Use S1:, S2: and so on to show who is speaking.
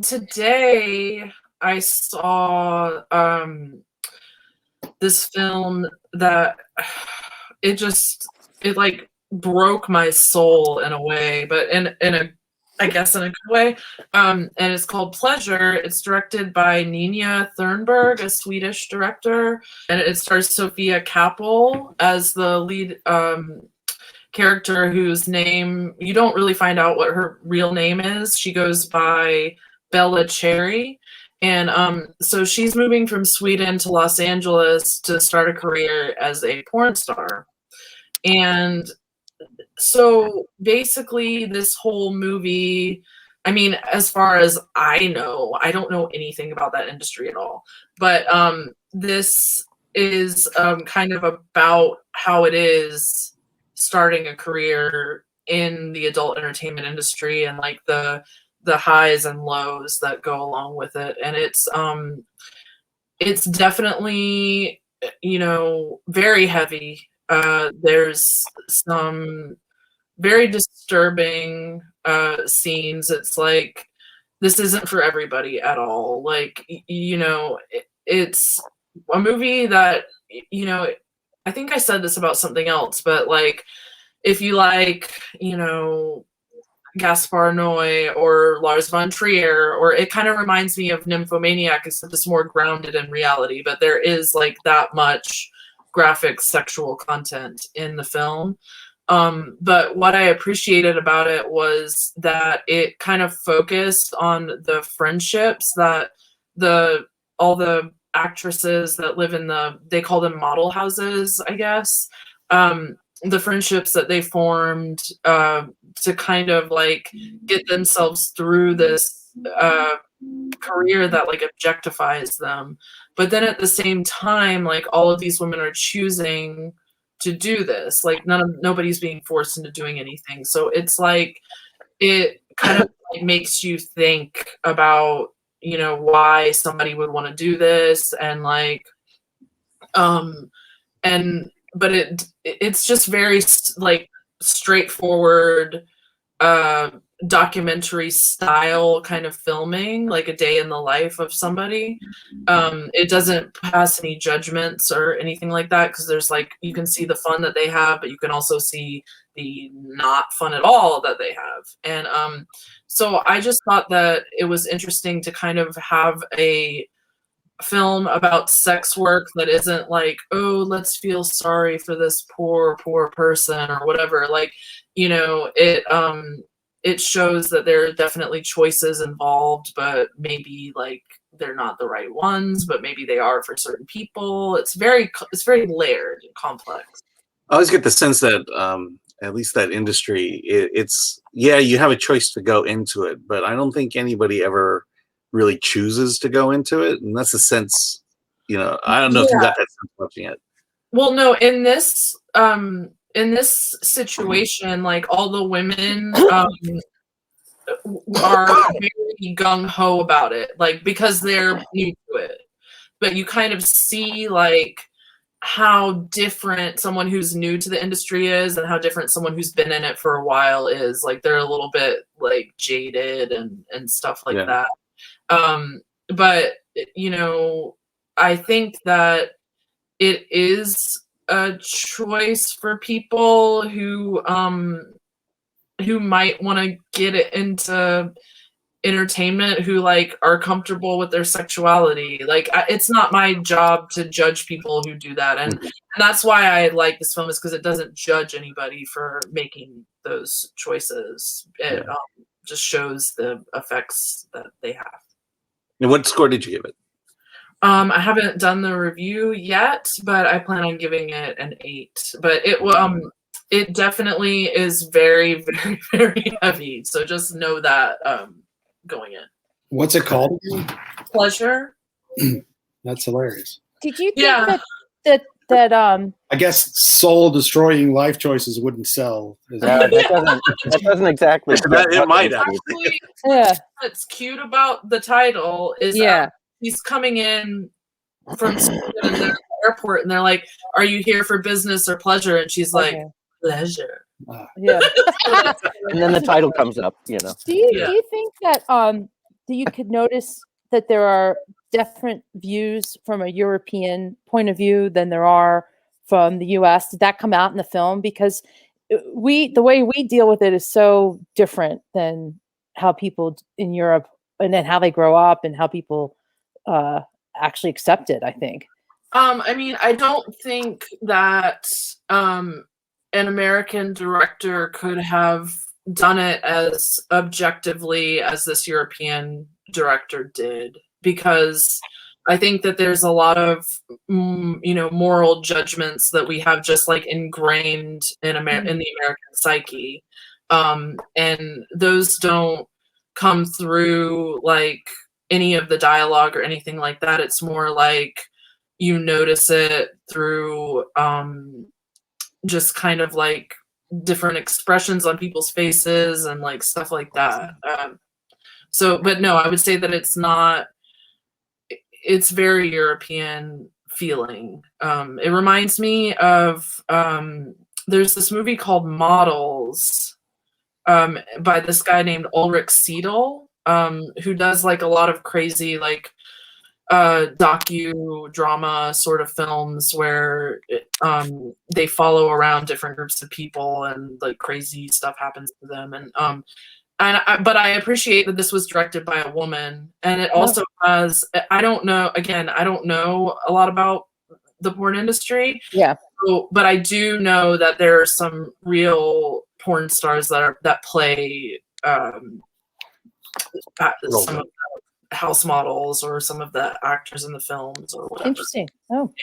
S1: today I saw this film that it like broke my soul in a way, but in a I guess in a good way. And it's called Pleasure. It's directed by Linnéa Thunberg, a Swedish director, and it stars Sofia Kappel as the lead character, whose name you don't really find out what her real name is. She goes by Bella Cherry. And so she's moving from Sweden to Los Angeles to start a career as a porn star. And so basically this whole movie, I mean, as far as I know, I don't know anything about that industry at all, but this is kind of about how it is starting a career in the adult entertainment industry, and like the highs and lows that go along with it. And it's definitely, very heavy. There's some very disturbing scenes. It's like, this isn't for everybody at all. Like, it's a movie that, I think I said this about something else, but like, if you like, Gaspar Noé or Lars von Trier, or it kind of reminds me of Nymphomaniac, except it's more grounded in reality, but there is like that much graphic sexual content in the film. But what I appreciated about it was that it kind of focused on the friendships that all the actresses that live in they call them model houses, I guess. The friendships that they formed to kind of like get themselves through this career that like objectifies them. But then at the same time, like all of these women are choosing to do this. Like nobody's being forced into doing anything. So it's like, it kind of like makes you think about, why somebody would want to do this, and like, but it's just very like straightforward documentary style kind of filming, like a day in the life of somebody. It doesn't pass any judgments or anything like that, because there's like, you can see the fun that they have, but you can also see the not fun at all that they have. And so I just thought that it was interesting to kind of have a film about sex work that isn't like, oh, let's feel sorry for this poor person or whatever. Like, it shows that there are definitely choices involved, but maybe like they're not the right ones, but maybe they are for certain people. It's very layered and complex.
S2: I always get the sense that at least that industry, it's you have a choice to go into it, but I don't think anybody ever really chooses to go into it, and that's a sense, I don't know if you got that sense watching it.
S1: Well, no, in this situation, like all the women are very gung-ho about it, like because they're new to it. But you kind of see like how different someone who's new to the industry is, and how different someone who's been in it for a while is. Like they're a little bit like jaded and stuff like that. But I think that it is a choice for people who might want to get into entertainment, who like are comfortable with their sexuality. Like it's not my job to judge people who do that, and that's why I like this film, is because it doesn't judge anybody for making those choices. It just shows the effects that they have.
S2: And what score did you give it?
S1: I haven't done the review yet, but I plan on giving it an 8. But it definitely is very, very, very heavy. So just know that going in.
S3: What's it called?
S1: Pleasure.
S3: That's hilarious.
S4: Did you think that
S3: I guess soul-destroying life choices wouldn't sell.
S5: That doesn't exactly.
S2: It might actually.
S1: What's cute about the title is that he's coming in from the airport, and they're like, "Are you here for business or pleasure?" And she's like, "Pleasure."
S4: Yeah.
S5: And then the title comes up.
S4: Do you think that you could notice that there are different views from a European point of view than there are from the US. Did that come out in the film? Because the way we deal with it is so different than how people in Europe, and then how they grow up and how people actually accept it, I think.
S1: I mean, I don't think that an American director could have done it as objectively as this European director did, because I think that there's a lot of moral judgments that we have just like ingrained in the American psyche, and those don't come through like any of the dialogue or anything like that. It's more like you notice it through just kind of like different expressions on people's faces and like stuff like that. But no, I would say that it's very European feeling. It reminds me of, there's this movie called Models by this guy named Ulrich Seidel, who does like a lot of crazy like docudrama sort of films where they follow around different groups of people and like crazy stuff happens to them. But I appreciate that this was directed by a woman, and it also has, I don't know a lot about the porn industry.
S4: Yeah.
S1: But I do know that there are some real porn stars that play some of the house models or some of the actors in the films or whatever.
S4: Interesting. Oh,